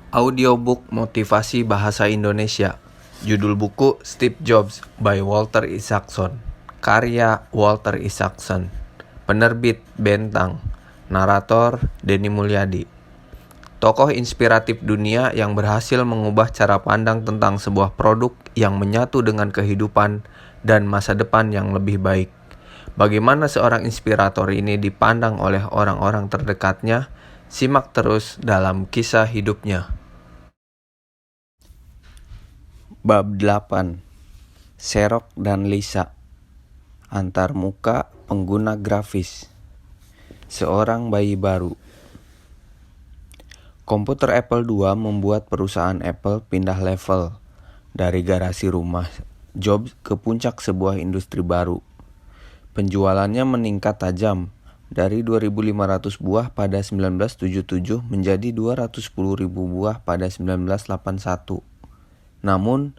Audiobook Motivasi Bahasa Indonesia. Judul buku Steve Jobs by Walter Isaacson. Karya Walter Isaacson. Penerbit Bentang. Narator Denny Mulyadi. Tokoh inspiratif dunia yang berhasil mengubah cara pandang tentang sebuah produk yang menyatu dengan kehidupan dan masa depan yang lebih baik. Bagaimana seorang inspirator ini dipandang oleh orang-orang terdekatnya? Simak terus dalam kisah hidupnya. Bab 8. Xerox dan Lisa. Antarmuka pengguna grafis. Seorang bayi baru. Komputer Apple II membuat perusahaan Apple pindah level dari garasi rumah Jobs ke puncak sebuah industri baru. Penjualannya meningkat tajam dari 2.500 buah pada 1977 menjadi 210.000 buah pada 1981. Namun,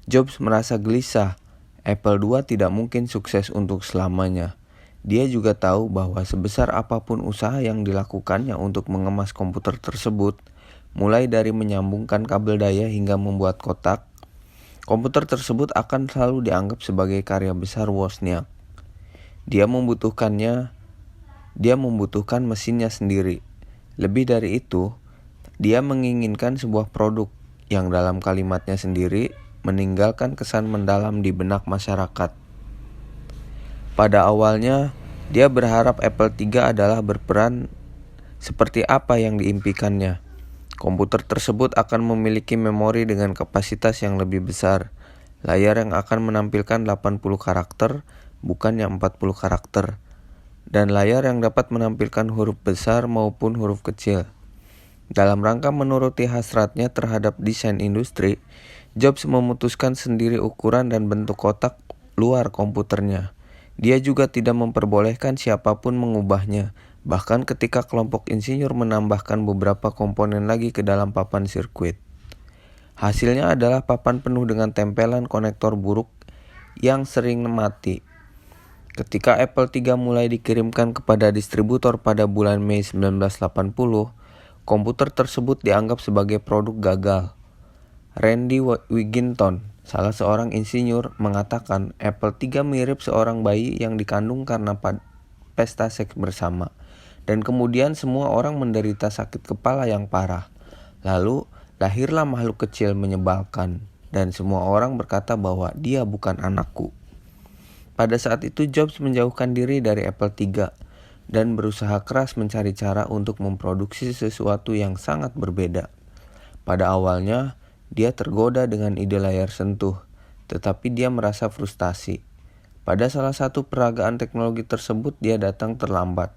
Jobs merasa gelisah. Apple II tidak mungkin sukses untuk selamanya. Dia juga tahu bahwa sebesar apapun usaha yang dilakukannya untuk mengemas komputer tersebut, mulai dari menyambungkan kabel daya hingga membuat kotak, komputer tersebut akan selalu dianggap sebagai karya besar Wozniak. Dia membutuhkan mesinnya sendiri. Lebih dari itu, dia menginginkan sebuah produk yang dalam kalimatnya sendiri meninggalkan kesan mendalam di benak masyarakat. Pada awalnya, dia berharap Apple III adalah berperan seperti apa yang diimpikannya. Komputer tersebut akan memiliki memori dengan kapasitas yang lebih besar, layar yang akan menampilkan 80 karakter, bukan yang 40 karakter, dan layar yang dapat menampilkan huruf besar maupun huruf kecil. Dalam rangka menuruti hasratnya terhadap desain industri, Jobs memutuskan sendiri ukuran dan bentuk kotak luar komputernya. Dia juga tidak memperbolehkan siapapun mengubahnya, bahkan ketika kelompok insinyur menambahkan beberapa komponen lagi ke dalam papan sirkuit. Hasilnya adalah papan penuh dengan tempelan konektor buruk yang sering mati. Ketika Apple III mulai dikirimkan kepada distributor pada bulan Mei 1980, komputer tersebut dianggap sebagai produk gagal. Randy Wigginton, salah seorang insinyur, mengatakan Apple III mirip seorang bayi yang dikandung karena pesta seks bersama, dan kemudian semua orang menderita sakit kepala yang parah. Lalu lahirlah makhluk kecil menyebalkan, dan semua orang berkata bahwa dia bukan anakku. Pada saat itu Jobs menjauhkan diri dari Apple III dan berusaha keras mencari cara untuk memproduksi sesuatu yang sangat berbeda. Pada awalnya, dia tergoda dengan ide layar sentuh, tetapi dia merasa frustasi. Pada salah satu peragaan teknologi tersebut, dia datang terlambat.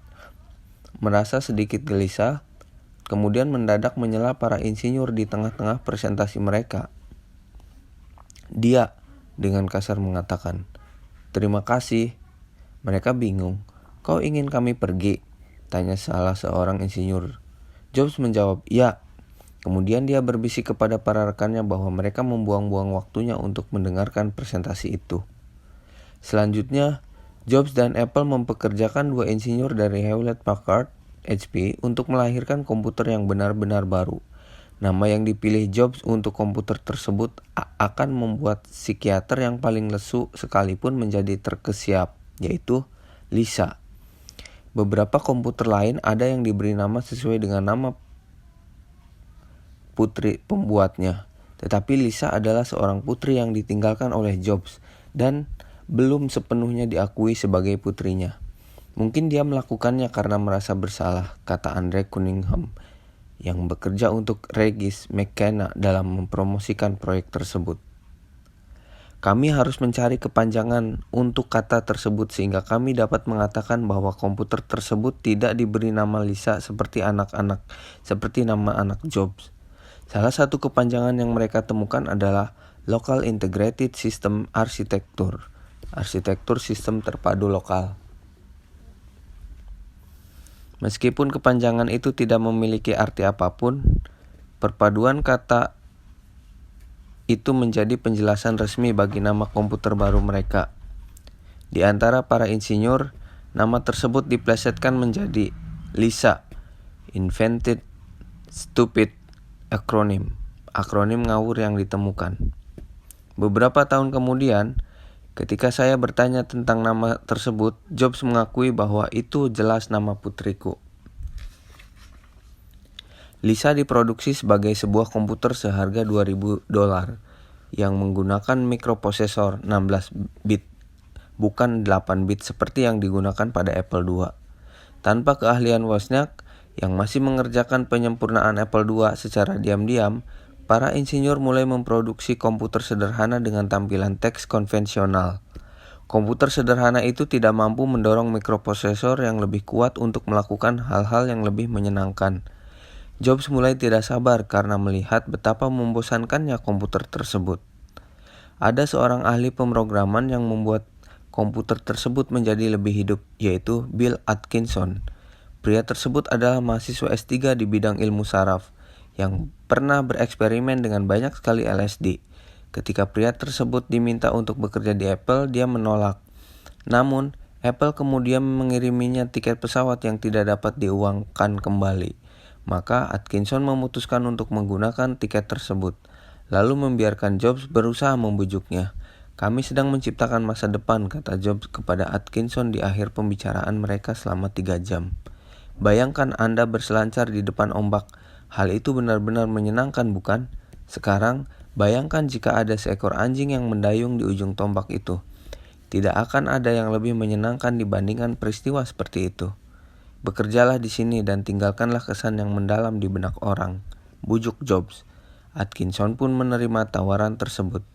Merasa sedikit gelisah, kemudian mendadak menyela para insinyur di tengah-tengah presentasi mereka. Dia dengan kasar mengatakan, "Terima kasih." Mereka bingung. "Kau ingin kami pergi?" tanya salah seorang insinyur. Jobs menjawab, "Ya." Kemudian dia berbisik kepada para rekannya bahwa mereka membuang-buang waktunya untuk mendengarkan presentasi itu. Selanjutnya, Jobs dan Apple mempekerjakan dua insinyur dari Hewlett Packard, HP, untuk melahirkan komputer yang benar-benar baru. Nama yang dipilih Jobs untuk komputer tersebut akan membuat psikiater yang paling lesu sekalipun menjadi terkesiap, yaitu Lisa. Beberapa komputer lain ada yang diberi nama sesuai dengan nama putri pembuatnya, tetapi Lisa adalah seorang putri yang ditinggalkan oleh Jobs dan belum sepenuhnya diakui sebagai putrinya. Mungkin dia melakukannya karena merasa bersalah, kata Andre Cunningham, yang bekerja untuk Regis McKenna dalam mempromosikan proyek tersebut. Kami harus mencari kepanjangan untuk kata tersebut sehingga kami dapat mengatakan bahwa komputer tersebut tidak diberi nama Lisa seperti nama anak Jobs. Salah satu kepanjangan yang mereka temukan adalah Local Integrated System Architecture, arsitektur sistem terpadu lokal. Meskipun kepanjangan itu tidak memiliki arti apapun, perpaduan kata itu menjadi penjelasan resmi bagi nama komputer baru mereka. Di antara para insinyur, nama tersebut diplesetkan menjadi Lisa, invented, stupid, akronim ngawur yang ditemukan. Beberapa tahun kemudian, ketika saya bertanya tentang nama tersebut, Jobs mengakui bahwa itu jelas nama putriku. Lisa diproduksi sebagai sebuah komputer seharga $2.000 yang menggunakan mikroprosesor 16 bit, bukan 8 bit seperti yang digunakan pada Apple II. Tanpa keahlian Wozniak yang masih mengerjakan penyempurnaan Apple II secara diam-diam, para insinyur mulai memproduksi komputer sederhana dengan tampilan teks konvensional. Komputer sederhana itu tidak mampu mendorong mikroprosesor yang lebih kuat untuk melakukan hal-hal yang lebih menyenangkan. Jobs mulai tidak sabar karena melihat betapa membosankannya komputer tersebut. Ada seorang ahli pemrograman yang membuat komputer tersebut menjadi lebih hidup, yaitu Bill Atkinson. Pria tersebut adalah mahasiswa S3 di bidang ilmu saraf yang pernah bereksperimen dengan banyak sekali LSD. Ketika pria tersebut diminta untuk bekerja di Apple, dia menolak. Namun, Apple kemudian mengiriminya tiket pesawat yang tidak dapat diuangkan kembali. Maka Atkinson memutuskan untuk menggunakan tiket tersebut, lalu membiarkan Jobs berusaha membujuknya. "Kami sedang menciptakan masa depan," kata Jobs kepada Atkinson di akhir pembicaraan mereka selama 3 jam. "Bayangkan Anda berselancar di depan ombak. Hal itu benar-benar menyenangkan, bukan? Sekarang, bayangkan jika ada seekor anjing yang mendayung di ujung tombak itu. Tidak akan ada yang lebih menyenangkan dibandingkan peristiwa seperti itu. Bekerjalah di sini dan tinggalkanlah kesan yang mendalam di benak orang," bujuk Jobs. Atkinson pun menerima tawaran tersebut.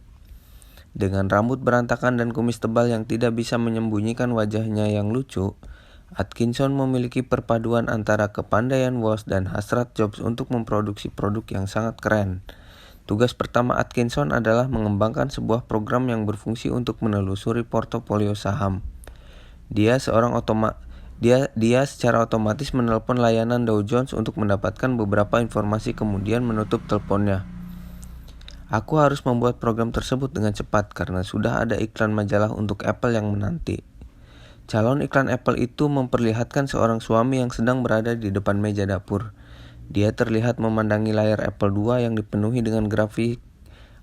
Dengan rambut berantakan dan kumis tebal yang tidak bisa menyembunyikan wajahnya yang lucu, Atkinson memiliki perpaduan antara kepandaian Woz dan hasrat Jobs untuk memproduksi produk yang sangat keren. Tugas pertama Atkinson adalah mengembangkan sebuah program yang berfungsi untuk menelusuri portofolio saham. Dia secara otomatis menelpon layanan Dow Jones untuk mendapatkan beberapa informasi, kemudian menutup teleponnya. "Aku harus membuat program tersebut dengan cepat karena sudah ada iklan majalah untuk Apple yang menanti." Calon iklan Apple itu memperlihatkan seorang suami yang sedang berada di depan meja dapur. Dia terlihat memandangi layar Apple II yang dipenuhi dengan grafik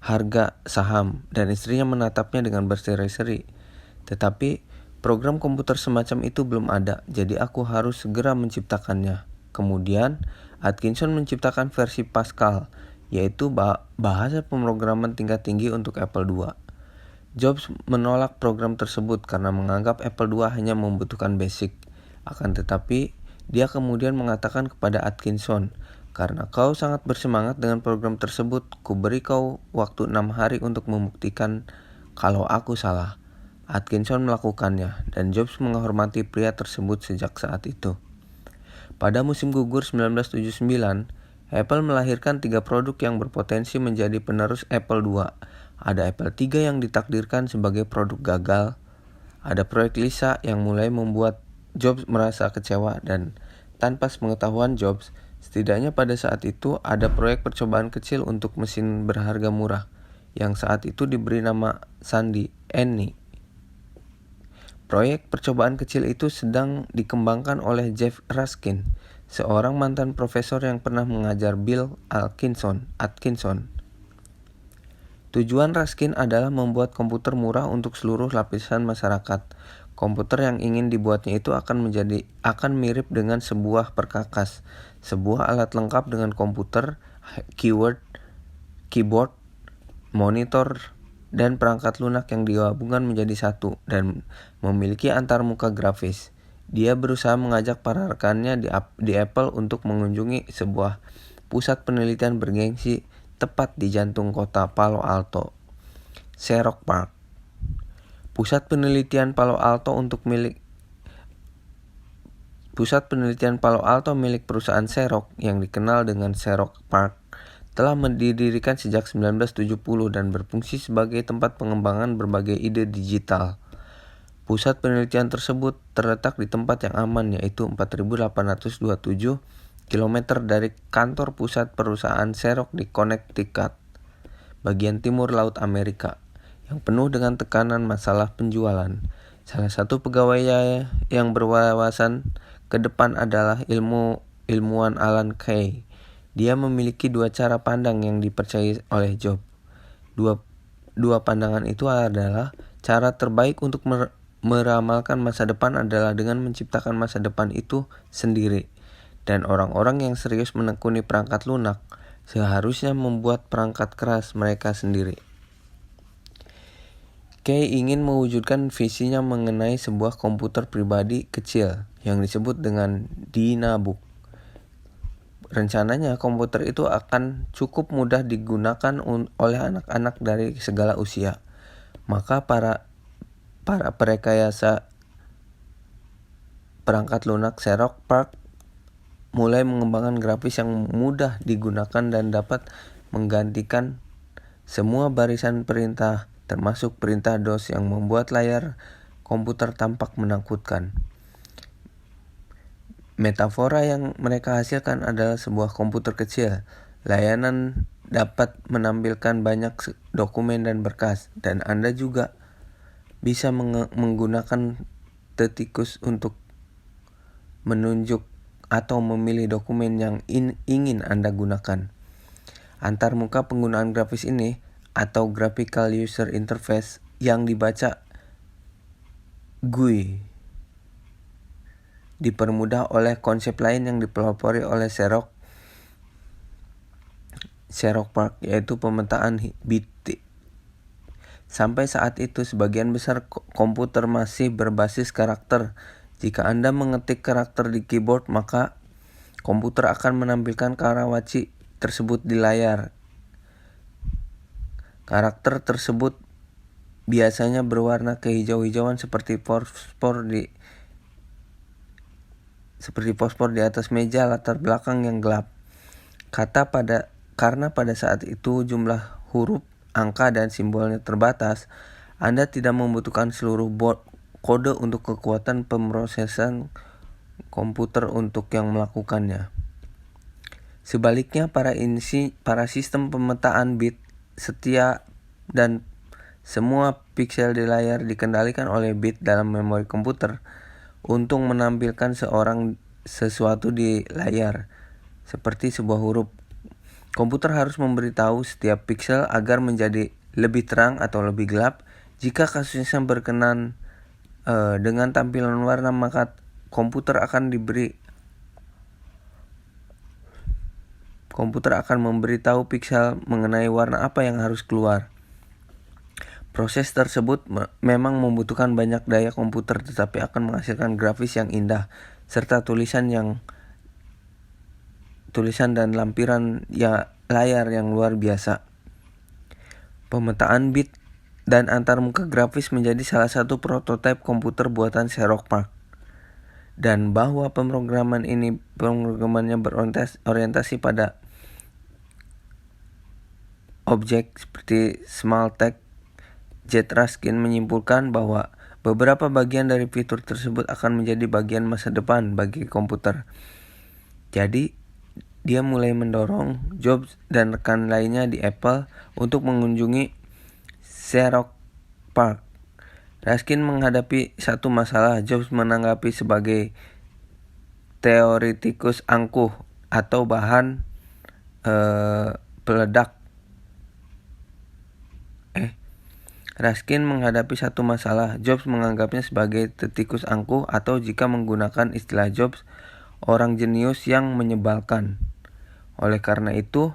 harga saham, dan istrinya menatapnya dengan berseri-seri. "Tetapi program komputer semacam itu belum ada, jadi aku harus segera menciptakannya." Kemudian, Atkinson menciptakan versi Pascal, yaitu bahasa pemrograman tingkat tinggi untuk Apple II. Jobs menolak program tersebut karena menganggap Apple II hanya membutuhkan BASIC. Akan tetapi, dia kemudian mengatakan kepada Atkinson, "Karena kau sangat bersemangat dengan program tersebut, kuberi kau waktu 6 hari untuk membuktikan kalau aku salah." Atkinson melakukannya, dan Jobs menghormati pria tersebut sejak saat itu. Pada musim gugur 1979, Apple melahirkan 3 produk yang berpotensi menjadi penerus Apple II. Ada Apple III yang ditakdirkan sebagai produk gagal. Ada proyek Lisa yang mulai membuat Jobs merasa kecewa, dan tanpa sepengetahuan Jobs, setidaknya pada saat itu ada proyek percobaan kecil untuk mesin berharga murah yang saat itu diberi nama Sandy Annie. Proyek percobaan kecil itu sedang dikembangkan oleh Jeff Raskin, seorang mantan profesor yang pernah mengajar Bill Atkinson. Tujuan Raskin adalah membuat komputer murah untuk seluruh lapisan masyarakat. Komputer yang ingin dibuatnya itu akan mirip dengan sebuah perkakas, sebuah alat lengkap dengan komputer, keyboard, monitor, dan perangkat lunak yang digabungkan menjadi satu dan memiliki antarmuka grafis. Dia berusaha mengajak para rekannya di Apple untuk mengunjungi sebuah pusat penelitian bergengsi tepat di jantung kota Palo Alto, Xerox PARC. Pusat penelitian Palo Alto milik perusahaan Xerox yang dikenal dengan Xerox PARC telah didirikan sejak 1970 dan berfungsi sebagai tempat pengembangan berbagai ide digital. Pusat penelitian tersebut terletak di tempat yang aman, yaitu 4.827 km dari kantor pusat perusahaan Xerox di Connecticut, bagian timur Laut Amerika, yang penuh dengan tekanan masalah penjualan. Salah satu pegawainya yang berwawasan ke depan adalah ilmuwan Alan Kay, Dia memiliki dua cara pandang yang dipercayai oleh Jobs. Dua pandangan itu adalah cara terbaik untuk meramalkan masa depan adalah dengan menciptakan masa depan itu sendiri. Dan orang-orang yang serius menekuni perangkat lunak seharusnya membuat perangkat keras mereka sendiri. Kay ingin mewujudkan visinya mengenai sebuah komputer pribadi kecil yang disebut dengan Dynabook. Rencananya komputer itu akan cukup mudah digunakan oleh anak-anak dari segala usia. Maka para perekayasa perangkat lunak Xerox PARC mulai mengembangkan grafis yang mudah digunakan dan dapat menggantikan semua barisan perintah, termasuk perintah DOS yang membuat layar komputer tampak menakutkan. Metafora yang mereka hasilkan adalah sebuah komputer kecil. Layanan dapat menampilkan banyak dokumen dan berkas, dan Anda juga bisa menggunakan tetikus untuk menunjuk atau memilih dokumen yang ingin Anda gunakan. Antarmuka penggunaan grafis ini atau Graphical User Interface yang dibaca GUI dipermudah oleh konsep lain yang dipelopori oleh Xerox PARC, yaitu pemetaan bit. Sampai saat itu sebagian besar komputer masih berbasis karakter. Jika Anda mengetik karakter di keyboard, maka komputer akan menampilkan karawaci tersebut di layar. Karakter tersebut biasanya berwarna kehijau-hijauan seperti fosfor di atas meja latar belakang yang gelap. Karena pada saat itu jumlah huruf, angka, dan simbolnya terbatas, Anda tidak membutuhkan seluruh kode untuk kekuatan pemrosesan komputer untuk yang melakukannya. Sebaliknya, para sistem pemetaan bit setia dan semua piksel di layar dikendalikan oleh bit dalam memori komputer untuk menampilkan sesuatu di layar, seperti sebuah huruf. Komputer harus memberitahu setiap piksel agar menjadi lebih terang atau lebih gelap. Jika kasusnya berkenan dengan tampilan warna, maka komputer akan memberitahu piksel mengenai warna apa yang harus keluar. Proses tersebut memang membutuhkan banyak daya komputer, tetapi akan menghasilkan grafis yang indah serta tulisan dan lampiran layar yang luar biasa. Pemetaan bit dan antarmuka grafis menjadi salah satu prototipe komputer buatan Xerox PARC. Dan bahwa pemrogramannya berorientasi pada objek seperti Smalltalk, J. Raskin menyimpulkan bahwa beberapa bagian dari fitur tersebut akan menjadi bagian masa depan bagi komputer. Jadi, dia mulai mendorong Jobs dan rekan lainnya di Apple untuk mengunjungi Xerox PARC. Raskin menghadapi satu masalah. Jobs menanggapi sebagai teoretikus angkuh atau bahan peledak. Raskin menghadapi satu masalah. Jobs menganggapnya sebagai tetikus angkuh atau jika menggunakan istilah Jobs, orang jenius yang menyebalkan. Oleh karena itu,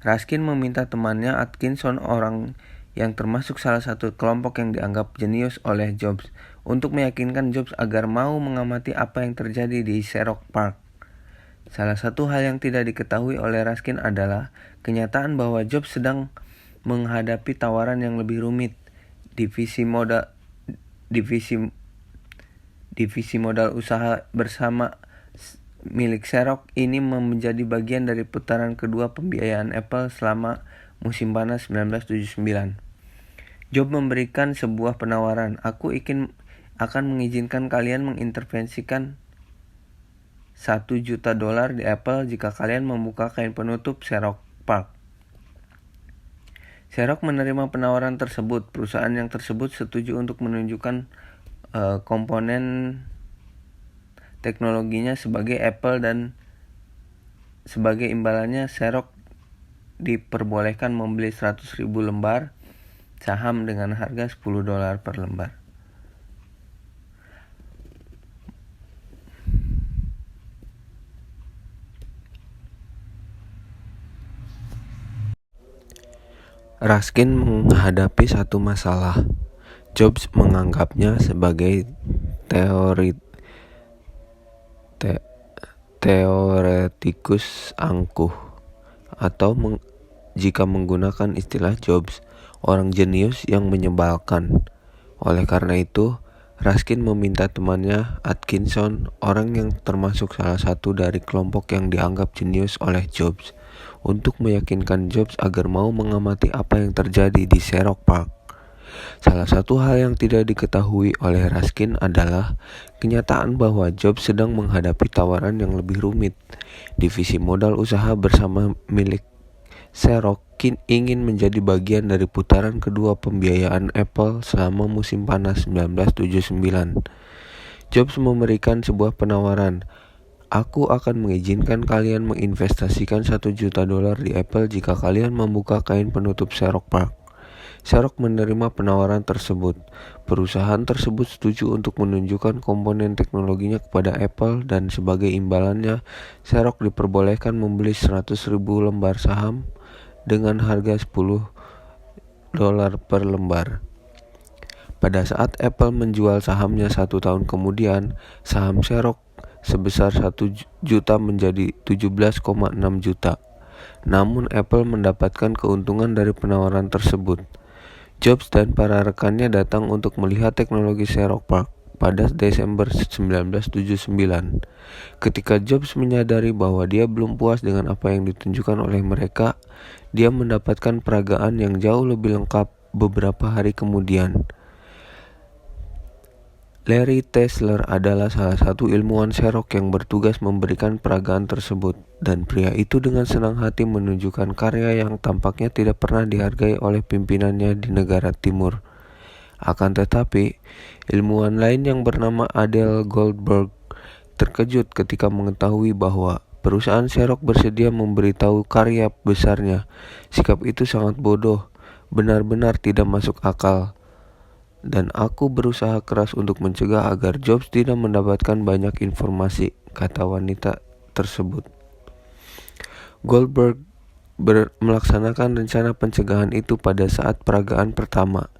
Raskin meminta temannya Atkinson, orang yang termasuk salah satu kelompok yang dianggap jenius oleh Jobs, untuk meyakinkan Jobs agar mau mengamati apa yang terjadi di Xerox PARC. Salah satu hal yang tidak diketahui oleh Raskin adalah kenyataan bahwa Jobs sedang menghadapi tawaran yang lebih rumit. Divisi modal usaha bersama milik Xerox ini menjadi bagian dari putaran kedua pembiayaan Apple selama musim panas 1979. Jobs memberikan sebuah penawaran, "Aku akan mengizinkan kalian mengintervensikan $1 juta di Apple jika kalian membuka kain penutup Xerox PARC." Xerox menerima penawaran tersebut. Perusahaan yang tersebut setuju untuk menunjukkan komponen teknologinya sebagai Apple dan Sebagai imbalannya, Xerox diperbolehkan membeli 100.000 lembar saham dengan harga $10 per lembar. Raskin menghadapi satu masalah. Jobs menganggapnya sebagai teoretikus angkuh, atau jika menggunakan istilah Jobs, orang jenius yang menyebalkan. Oleh karena itu, Raskin meminta temannya Atkinson, orang yang termasuk salah satu dari kelompok yang dianggap jenius oleh Jobs, untuk meyakinkan Jobs agar mau mengamati apa yang terjadi di Xerox PARC. Salah satu hal yang tidak diketahui oleh Raskin adalah kenyataan bahwa Jobs sedang menghadapi tawaran yang lebih rumit. Divisi modal usaha bersama milik Xerox ingin menjadi bagian dari putaran kedua pembiayaan Apple selama musim panas 1979. Jobs memberikan sebuah penawaran. Aku akan mengizinkan kalian menginvestasikan $1 juta di Apple jika kalian membuka kain penutup Xerox PARC. Xerox menerima penawaran tersebut. Perusahaan tersebut setuju untuk menunjukkan komponen teknologinya kepada Apple, dan sebagai imbalannya, Xerox diperbolehkan membeli 100.000 lembar saham dengan harga $10 per lembar. Pada saat Apple menjual sahamnya 1 tahun kemudian, saham Xerox sebesar 1 juta menjadi 17,6 juta. Namun Apple mendapatkan keuntungan dari penawaran tersebut. Jobs dan para rekannya datang untuk melihat teknologi Xerox PARC pada Desember 1979. Ketika Jobs menyadari bahwa dia belum puas dengan apa yang ditunjukkan oleh mereka, dia mendapatkan peragaan yang jauh lebih lengkap beberapa hari kemudian. Larry Tesler adalah salah satu ilmuwan Xerox yang bertugas memberikan peragaan tersebut, dan pria itu dengan senang hati menunjukkan karya yang tampaknya tidak pernah dihargai oleh pimpinannya di negara timur. Akan tetapi, ilmuwan lain yang bernama Adele Goldberg terkejut ketika mengetahui bahwa perusahaan Xerox bersedia memberitahu karya besarnya. Sikap itu sangat bodoh, benar-benar tidak masuk akal. Dan aku berusaha keras untuk mencegah agar Jobs tidak mendapatkan banyak informasi, kata wanita tersebut. Goldberg melaksanakan rencana pencegahan itu pada saat peragaan pertama.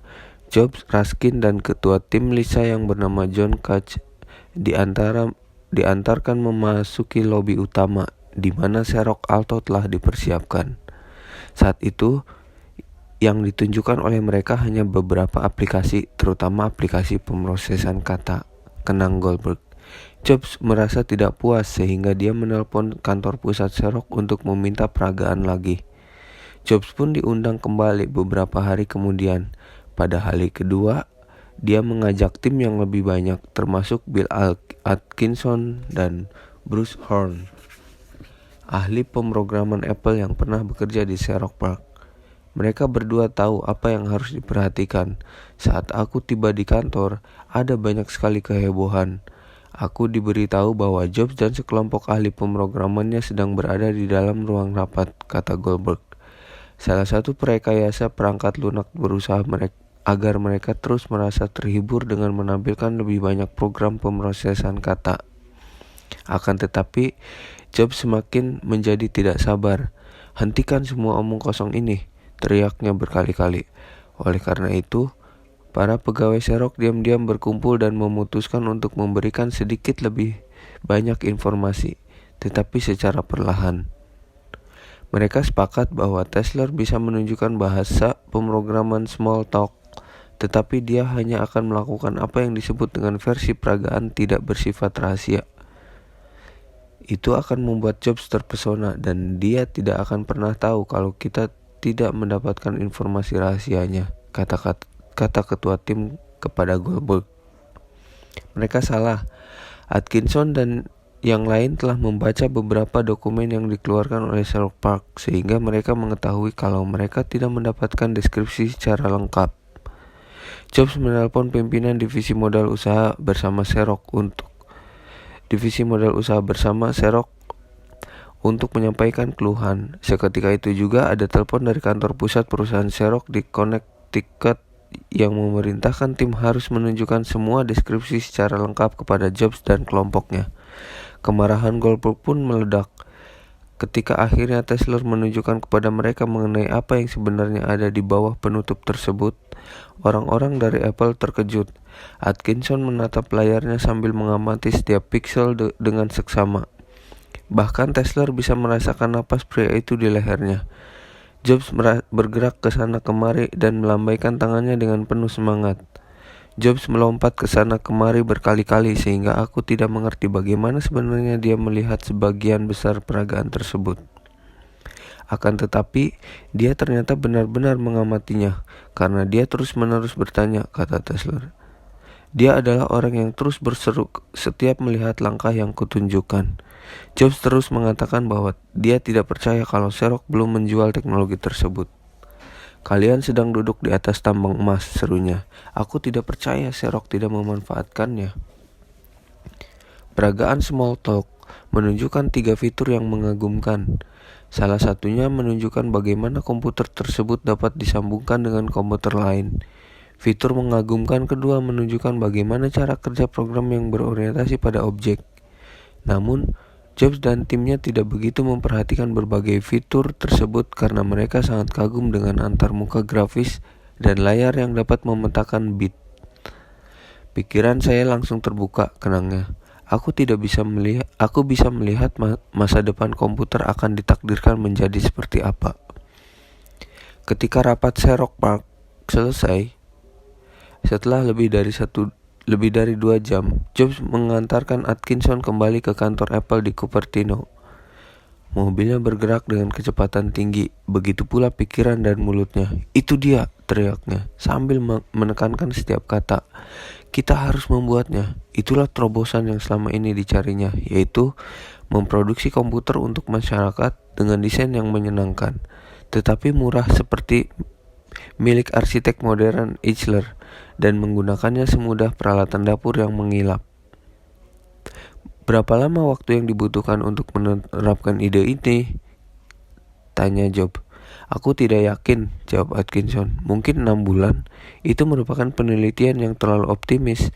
Jobs, Raskin, dan ketua tim Lisa yang bernama John Koch diantarkan memasuki lobi utama, di mana Xerox Alto telah dipersiapkan. Saat itu, yang ditunjukkan oleh mereka hanya beberapa aplikasi, terutama aplikasi pemrosesan kata, kenang Goldberg. Jobs merasa tidak puas sehingga dia menelpon kantor pusat Xerox untuk meminta peragaan lagi. Jobs pun diundang kembali beberapa hari kemudian. Pada hari kedua, dia mengajak tim yang lebih banyak, termasuk Bill Atkinson dan Bruce Horn, ahli pemrograman Apple yang pernah bekerja di Xerox PARC. Mereka berdua tahu apa yang harus diperhatikan. Saat aku tiba di kantor, ada banyak sekali kehebohan. Aku diberitahu bahwa Jobs dan sekelompok ahli pemrogramannya sedang berada di dalam ruang rapat, kata Goldberg. Salah satu perekayasa perangkat lunak berusaha agar mereka terus merasa terhibur dengan menampilkan lebih banyak program pemrosesan kata. Akan tetapi, Jobs semakin menjadi tidak sabar. Hentikan semua omong kosong ini, teriaknya berkali-kali. Oleh karena itu, para pegawai Xerox diam-diam berkumpul dan memutuskan untuk memberikan sedikit lebih banyak informasi, tetapi secara perlahan. Mereka sepakat bahwa Tesler bisa menunjukkan bahasa pemrograman Smalltalk, tetapi dia hanya akan melakukan apa yang disebut dengan versi peragaan tidak bersifat rahasia. Itu akan membuat Jobs terpesona, dan dia tidak akan pernah tahu kalau kita tidak mendapatkan informasi rahasianya, kata ketua tim kepada Goldberg. Mereka salah. Atkinson dan yang lain telah membaca beberapa dokumen yang dikeluarkan oleh Xerox PARC, sehingga mereka mengetahui kalau mereka tidak mendapatkan deskripsi secara lengkap. Jobs menelpon pimpinan divisi modal usaha bersama Xerox untuk menyampaikan keluhan. Seketika itu juga ada telepon dari kantor pusat perusahaan Xerox di Connecticut yang memerintahkan tim harus menunjukkan semua deskripsi secara lengkap kepada Jobs dan kelompoknya. Kemarahan Goldberg pun meledak. Ketika akhirnya Tesla menunjukkan kepada mereka mengenai apa yang sebenarnya ada di bawah penutup tersebut, orang-orang dari Apple terkejut. Atkinson menatap layarnya sambil mengamati setiap pixel dengan seksama. Bahkan Tesla bisa merasakan napas pria itu di lehernya. Jobs bergerak ke sana kemari dan melambaikan tangannya dengan penuh semangat. Jobs melompat ke sana kemari berkali-kali sehingga aku tidak mengerti bagaimana sebenarnya dia melihat sebagian besar peragaan tersebut. Akan tetapi, dia ternyata benar-benar mengamatinya karena dia terus-menerus bertanya, kata Tesla. Dia adalah orang yang terus berseru setiap melihat langkah yang kutunjukkan. Jobs terus mengatakan bahwa dia tidak percaya kalau Xerox belum menjual teknologi tersebut. Kalian sedang duduk di atas tambang emas, serunya. Aku tidak percaya Xerox tidak memanfaatkannya. Peragaan Smalltalk menunjukkan 3 fitur yang mengagumkan. Salah satunya menunjukkan bagaimana komputer tersebut dapat disambungkan dengan komputer lain. Fitur mengagumkan kedua menunjukkan bagaimana cara kerja program yang berorientasi pada objek. Namun, Jobs dan timnya tidak begitu memperhatikan berbagai fitur tersebut karena mereka sangat kagum dengan antarmuka grafis dan layar yang dapat memetakan bit. Pikiran saya langsung terbuka, kenangnya. Aku bisa melihat masa depan komputer akan ditakdirkan menjadi seperti apa. Ketika rapat Xerox PARC selesai, setelah lebih dari 2 jam, Jobs mengantarkan Atkinson kembali ke kantor Apple di Cupertino. Mobilnya bergerak dengan kecepatan tinggi, begitu pula pikiran dan mulutnya. Itu dia, teriaknya, sambil menekankan setiap kata. Kita harus membuatnya. Itulah terobosan yang selama ini dicarinya, yaitu memproduksi komputer untuk masyarakat dengan desain yang menyenangkan, tetapi murah seperti milik arsitek modern Eichler, dan menggunakannya semudah peralatan dapur yang mengilap. Berapa lama waktu yang dibutuhkan untuk menerapkan ide ini? Tanya Jobs. Aku tidak yakin, jawab Atkinson. Mungkin 6 bulan. Itu merupakan penelitian yang terlalu optimis,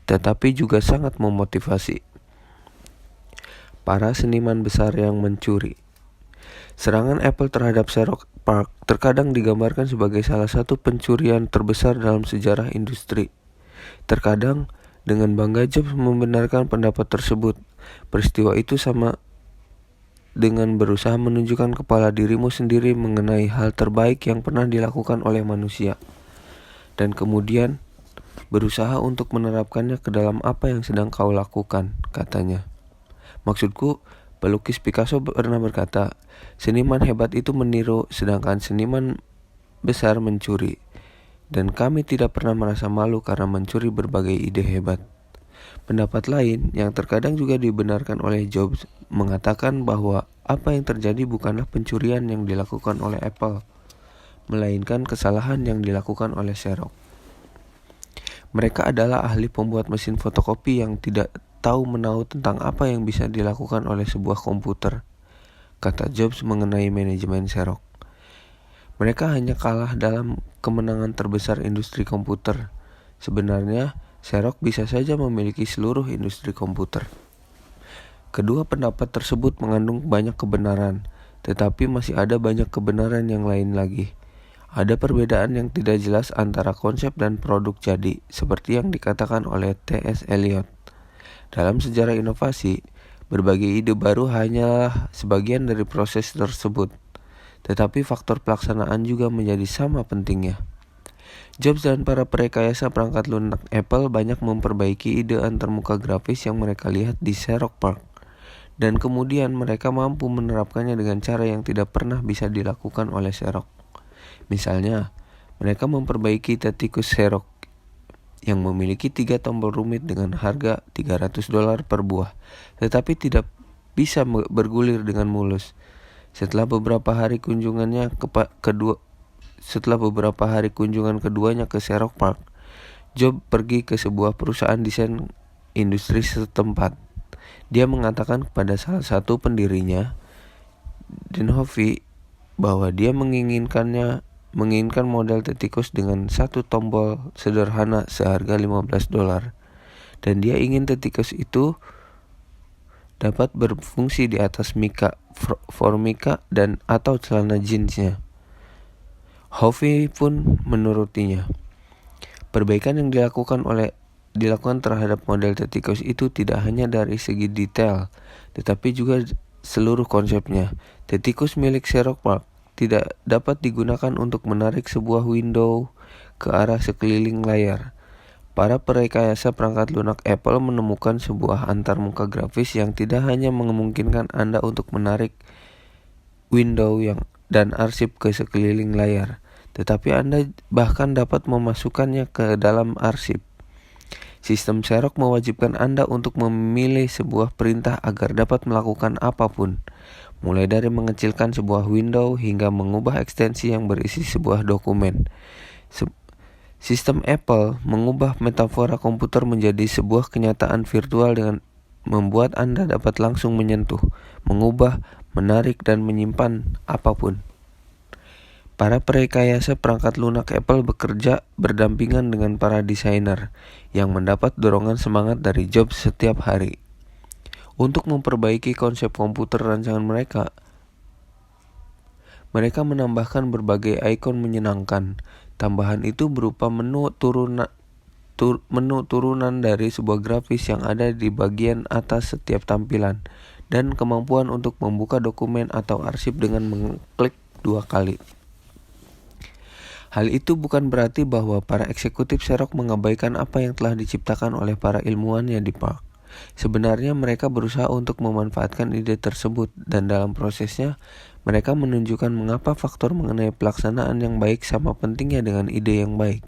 tetapi juga sangat memotivasi. Para seniman besar yang mencuri. Serangan Apple terhadap Xerox PARC terkadang digambarkan sebagai salah satu pencurian terbesar dalam sejarah industri. Terkadang, dengan bangga Jobs membenarkan pendapat tersebut. Peristiwa itu sama dengan berusaha menunjukkan kepala dirimu sendiri mengenai hal terbaik yang pernah dilakukan oleh manusia, dan kemudian berusaha untuk menerapkannya ke dalam apa yang sedang kau lakukan, katanya. Maksudku, pelukis Picasso pernah berkata, seniman hebat itu meniru, sedangkan seniman besar mencuri. Dan kami tidak pernah merasa malu karena mencuri berbagai ide hebat. Pendapat lain yang terkadang juga dibenarkan oleh Jobs mengatakan bahwa apa yang terjadi bukanlah pencurian yang dilakukan oleh Apple, melainkan kesalahan yang dilakukan oleh Xerox. Mereka adalah ahli pembuat mesin fotokopi yang tidak tahu menahu tentang apa yang bisa dilakukan oleh sebuah komputer, kata Jobs mengenai manajemen Xerox. Mereka hanya kalah dalam kemenangan terbesar industri komputer. Sebenarnya, Xerox bisa saja memiliki seluruh industri komputer. Kedua pendapat tersebut mengandung banyak kebenaran, tetapi masih ada banyak kebenaran yang lain lagi. Ada perbedaan yang tidak jelas antara konsep dan produk jadi, seperti yang dikatakan oleh T.S. Eliot. Dalam sejarah inovasi, berbagai ide baru hanyalah sebagian dari proses tersebut, tetapi faktor pelaksanaan juga menjadi sama pentingnya. Jobs dan para perekayasa perangkat lunak Apple banyak memperbaiki ide antarmuka grafis yang mereka lihat di Xerox PARC, dan kemudian mereka mampu menerapkannya dengan cara yang tidak pernah bisa dilakukan oleh Xerox. Misalnya, mereka memperbaiki tetikus Xerox yang memiliki 3 tombol rumit dengan harga $300 per buah, tetapi tidak bisa bergulir dengan mulus. Setelah beberapa hari kunjungan keduanya ke Xerox PARC, Jobs pergi ke sebuah perusahaan desain industri setempat. Dia mengatakan kepada salah satu pendirinya, Denhovi bahwa dia menginginkan model tikus dengan satu tombol sederhana seharga $15, dan dia ingin tikus itu dapat berfungsi di atas mika, formika, dan atau celana jeansnya. Hovey pun menurutinya. Perbaikan yang dilakukan terhadap model tikus itu tidak hanya dari segi detail, tetapi juga seluruh konsepnya. Tikus milik Xerox PARC tidak dapat digunakan untuk menarik sebuah window ke arah sekeliling layar. Para perekayasa perangkat lunak Apple menemukan sebuah antarmuka grafis yang tidak hanya memungkinkan Anda untuk menarik window dan arsip ke sekeliling layar, tetapi Anda bahkan dapat memasukkannya ke dalam arsip. Sistem Xerox mewajibkan Anda untuk memilih sebuah perintah agar dapat melakukan apapun, mulai dari mengecilkan sebuah window hingga mengubah ekstensi yang berisi sebuah dokumen. Sistem Apple mengubah metafora komputer menjadi sebuah kenyataan virtual dengan membuat Anda dapat langsung menyentuh, mengubah, menarik, dan menyimpan apapun. Para perekayasa perangkat lunak Apple bekerja berdampingan dengan para desainer yang mendapat dorongan semangat dari Jobs setiap hari. Untuk memperbaiki konsep komputer rancangan mereka menambahkan berbagai ikon menyenangkan. Tambahan itu berupa menu turunan dari sebuah grafis yang ada di bagian atas setiap tampilan, dan kemampuan untuk membuka dokumen atau arsip dengan mengklik 2 kali. Hal itu bukan berarti bahwa para eksekutif Xerox mengabaikan apa yang telah diciptakan oleh para ilmuwannya di PARC. Sebenarnya mereka berusaha untuk memanfaatkan ide tersebut, dan dalam prosesnya mereka menunjukkan mengapa faktor mengenai pelaksanaan yang baik sama pentingnya dengan ide yang baik.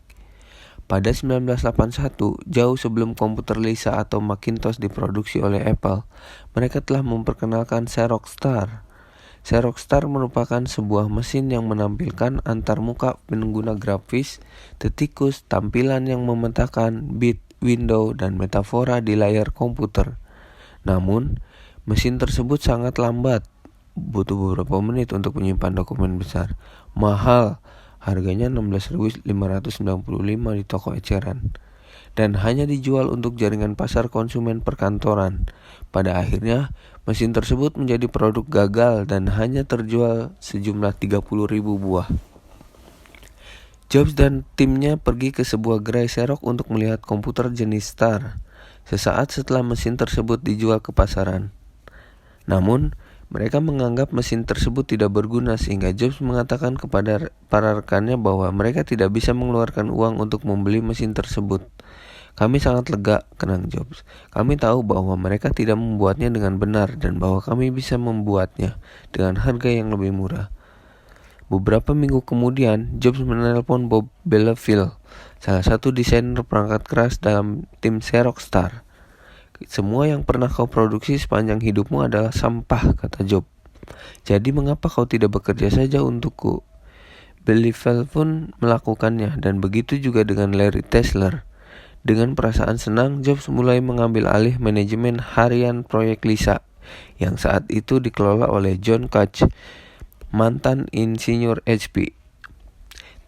Pada 1981, jauh sebelum komputer Lisa atau Macintosh diproduksi oleh Apple, mereka telah memperkenalkan Xerox Star. Xerox Star merupakan sebuah mesin yang menampilkan antarmuka pengguna grafis, tikus, tampilan yang memetakan bit, window, dan metafora di layar komputer. Namun, mesin tersebut sangat lambat, butuh beberapa menit untuk menyimpan dokumen besar, mahal, harganya $16.595 di toko eceran, dan hanya dijual untuk jaringan pasar konsumen perkantoran. Pada akhirnya, mesin tersebut menjadi produk gagal dan hanya terjual sejumlah 30.000 buah. Jobs dan timnya pergi ke sebuah gerai Xerox untuk melihat komputer jenis Star, sesaat setelah mesin tersebut dijual ke pasaran. Namun, mereka menganggap mesin tersebut tidak berguna sehingga Jobs mengatakan kepada para rekannya bahwa mereka tidak bisa mengeluarkan uang untuk membeli mesin tersebut. Kami sangat lega, kenang Jobs. Kami tahu bahwa mereka tidak membuatnya dengan benar dan bahwa kami bisa membuatnya dengan harga yang lebih murah. Beberapa minggu kemudian, Jobs menelpon Bob Belleville, salah satu desainer perangkat keras dalam tim Xerox Star. Semua yang pernah kau produksi sepanjang hidupmu adalah sampah, kata Jobs. Jadi mengapa kau tidak bekerja saja untukku? Belleville pun melakukannya, dan begitu juga dengan Larry Tesler. Dengan perasaan senang, Jobs mulai mengambil alih manajemen harian proyek Lisa, yang saat itu dikelola oleh John Koch, mantan insinyur HP.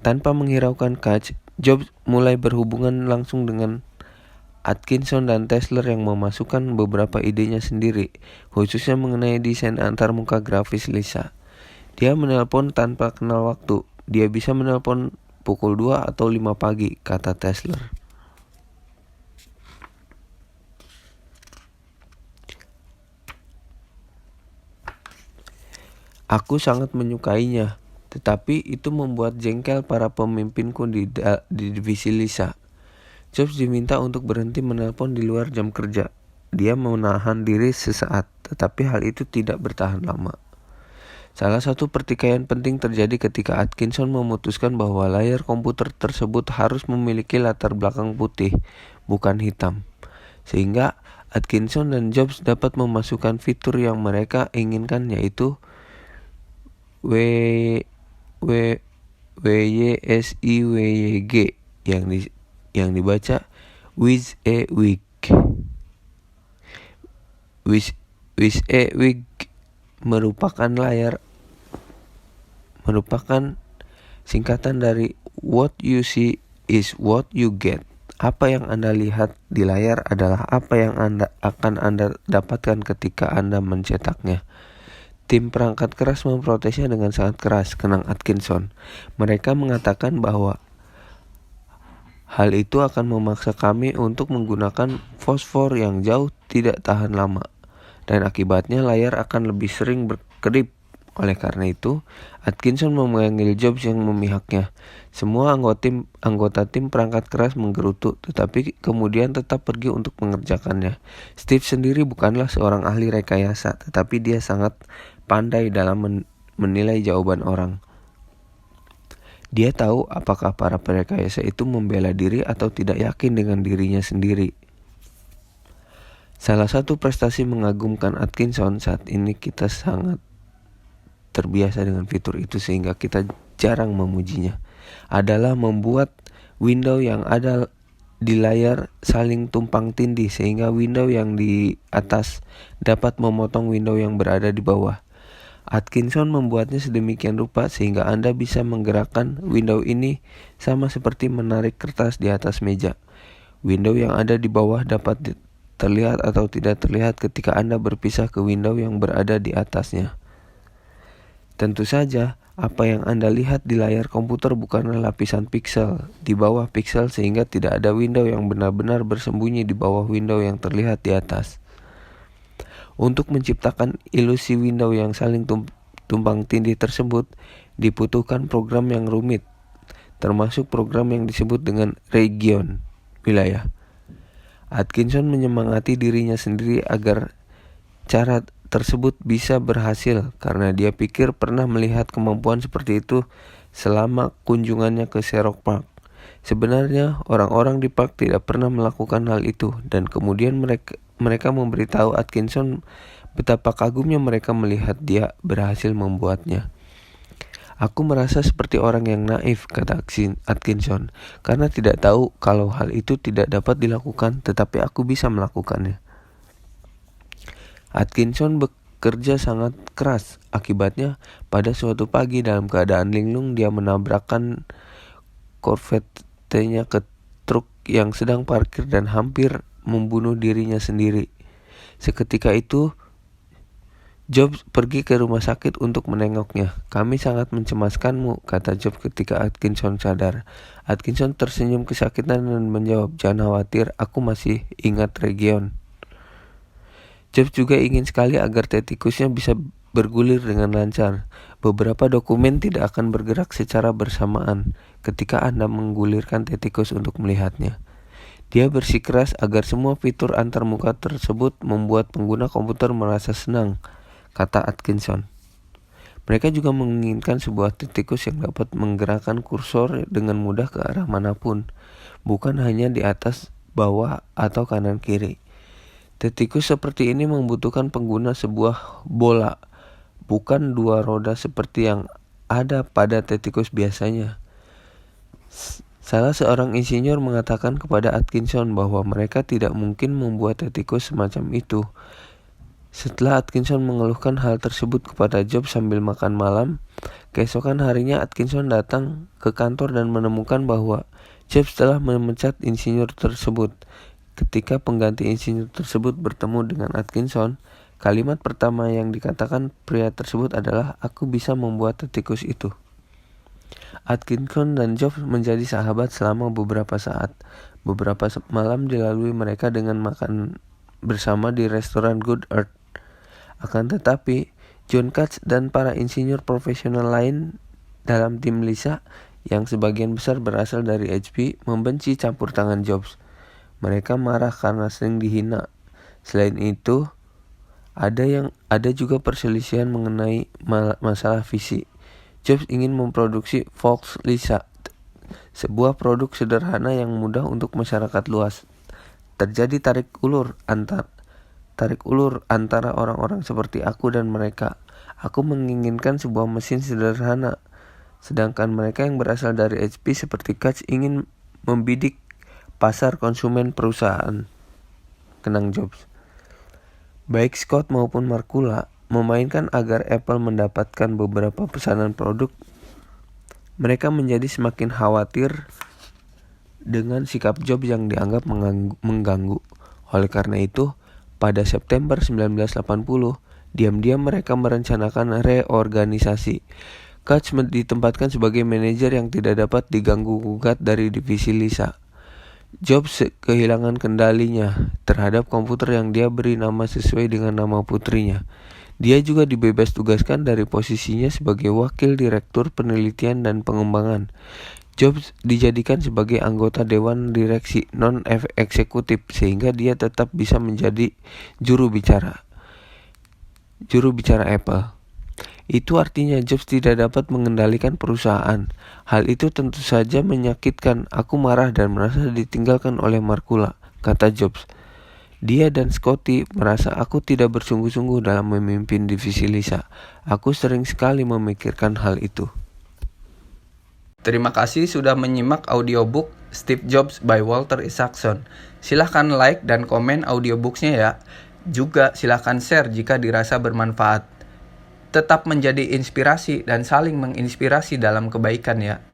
Tanpa menghiraukan Koch, Jobs mulai berhubungan langsung dengan Atkinson dan Tesler yang memasukkan beberapa idenya sendiri, khususnya mengenai desain antarmuka grafis Lisa. Dia menelpon tanpa kenal waktu. Dia bisa menelpon pukul 2 atau 5 pagi, kata Tesler. Aku sangat menyukainya, tetapi itu membuat jengkel para pemimpinku di divisi Lisa. Jobs diminta untuk berhenti menelpon di luar jam kerja. Dia menahan diri sesaat, tetapi hal itu tidak bertahan lama. Salah satu pertikaian penting terjadi ketika Atkinson memutuskan bahwa layar komputer tersebut harus memiliki latar belakang putih, bukan hitam. Sehingga Atkinson dan Jobs dapat memasukkan fitur yang mereka inginkan, yaitu WYSIWYG yang dibaca with a wig. With a wig merupakan layar merupakan singkatan dari what you see is what you get. Apa yang Anda lihat di layar adalah apa yang Anda dapatkan ketika Anda mencetaknya. Tim perangkat keras memprotesnya dengan sangat keras, kenang Atkinson. Mereka mengatakan bahwa hal itu akan memaksa kami untuk menggunakan fosfor yang jauh tidak tahan lama, dan akibatnya layar akan lebih sering berkedip. Oleh karena itu, Atkinson memanggil Jobs yang memihaknya. Semua anggota tim perangkat keras menggerutu, tetapi kemudian tetap pergi untuk mengerjakannya. Steve sendiri bukanlah seorang ahli rekayasa, tetapi dia sangat pandai dalam menilai jawaban orang. Dia tahu apakah para perekayasa itu membela diri atau tidak yakin dengan dirinya sendiri. Salah satu prestasi mengagumkan Atkinson saat ini, kita sangat terbiasa dengan fitur itu sehingga kita jarang memujinya, adalah membuat window yang ada di layar saling tumpang tindih sehingga window yang di atas dapat memotong window yang berada di bawah. Atkinson membuatnya sedemikian rupa sehingga Anda bisa menggerakkan window ini sama seperti menarik kertas di atas meja. Window yang ada di bawah dapat terlihat atau tidak terlihat ketika Anda berpisah ke window yang berada di atasnya. Tentu saja, apa yang Anda lihat di layar komputer bukanlah lapisan piksel di bawah piksel sehingga tidak ada window yang benar-benar bersembunyi di bawah window yang terlihat di atas. Untuk menciptakan ilusi window yang saling tumpang tindih tersebut, dibutuhkan program yang rumit, termasuk program yang disebut dengan region, wilayah. Atkinson menyemangati dirinya sendiri agar cara tersebut bisa berhasil karena dia pikir pernah melihat kemampuan seperti itu selama kunjungannya ke Xerox PARC. Sebenarnya orang-orang di PARC tidak pernah melakukan hal itu, dan kemudian mereka memberitahu Atkinson betapa kagumnya mereka melihat dia berhasil membuatnya. Aku merasa seperti orang yang naif, kata Atkinson, karena tidak tahu kalau hal itu tidak dapat dilakukan, tetapi aku bisa melakukannya. Atkinson bekerja sangat keras. Akibatnya, pada suatu pagi dalam keadaan linglung, dia menabrakkan Corvette-nya ke truk yang sedang parkir dan hampir membunuh dirinya sendiri. Seketika itu, Jobs pergi ke rumah sakit untuk menengoknya. Kami sangat mencemaskanmu, kata Jobs ketika Atkinson sadar. Atkinson tersenyum kesakitan dan menjawab, jangan khawatir, aku masih ingat region. Jobs juga ingin sekali agar tetikusnya bisa bergulir dengan lancar. Beberapa dokumen tidak akan bergerak secara bersamaan ketika Anda menggulirkan tetikus untuk melihatnya. Dia bersikeras agar semua fitur antarmuka tersebut membuat pengguna komputer merasa senang, kata Atkinson. Mereka juga menginginkan sebuah tetikus yang dapat menggerakkan kursor dengan mudah ke arah manapun, bukan hanya di atas, bawah, atau kanan kiri. Tetikus seperti ini membutuhkan pengguna sebuah bola, bukan dua roda seperti yang ada pada tetikus biasanya. Salah seorang insinyur mengatakan kepada Atkinson bahwa mereka tidak mungkin membuat tetikus semacam itu. Setelah Atkinson mengeluhkan hal tersebut kepada Jobs sambil makan malam, keesokan harinya Atkinson datang ke kantor dan menemukan bahwa Jobs telah memecat insinyur tersebut. Ketika pengganti insinyur tersebut bertemu dengan Atkinson, kalimat pertama yang dikatakan pria tersebut adalah, aku bisa membuat tetikus itu. Atkinson dan Jobs menjadi sahabat selama beberapa saat. Beberapa malam dilalui mereka dengan makan bersama di restoran Good Earth. Akan tetapi, John Katz dan para insinyur profesional lain dalam tim Lisa, yang sebagian besar berasal dari HP, membenci campur tangan Jobs. Mereka marah karena sering dihina. Selain itu, ada juga perselisihan mengenai masalah visi. Jobs ingin memproduksi Vox Lisa, sebuah produk sederhana yang mudah untuk masyarakat luas. Terjadi tarik ulur antara orang-orang seperti aku dan mereka. Aku menginginkan sebuah mesin sederhana, sedangkan mereka yang berasal dari HP seperti Katz ingin membidik pasar konsumen perusahaan, kenang Jobs. Baik Scott maupun Markula memainkan agar Apple mendapatkan beberapa pesanan produk Mereka menjadi semakin khawatir dengan sikap Jobs yang dianggap mengganggu. Oleh karena itu, pada September 1980, diam-diam mereka merencanakan reorganisasi. Katz ditempatkan sebagai manajer yang tidak dapat diganggu-gugat dari divisi Lisa. Jobs kehilangan kendalinya terhadap komputer yang dia beri nama sesuai dengan nama putrinya. Dia juga dibebas tugaskan dari posisinya sebagai wakil direktur penelitian dan pengembangan. Jobs dijadikan sebagai anggota dewan direksi non-eksekutif sehingga dia tetap bisa menjadi juru bicara Apple. Itu artinya Jobs tidak dapat mengendalikan perusahaan. Hal itu tentu saja menyakitkan. Aku marah dan merasa ditinggalkan oleh Markula, kata Jobs. Dia dan Scotty merasa aku tidak bersungguh-sungguh dalam memimpin divisi Lisa. Aku sering sekali memikirkan hal itu. Terima kasih sudah menyimak audiobook Steve Jobs by Walter Isaacson. Silahkan like dan komen audiobooksnya ya. Juga silahkan share jika dirasa bermanfaat. Tetap menjadi inspirasi dan saling menginspirasi dalam kebaikan ya.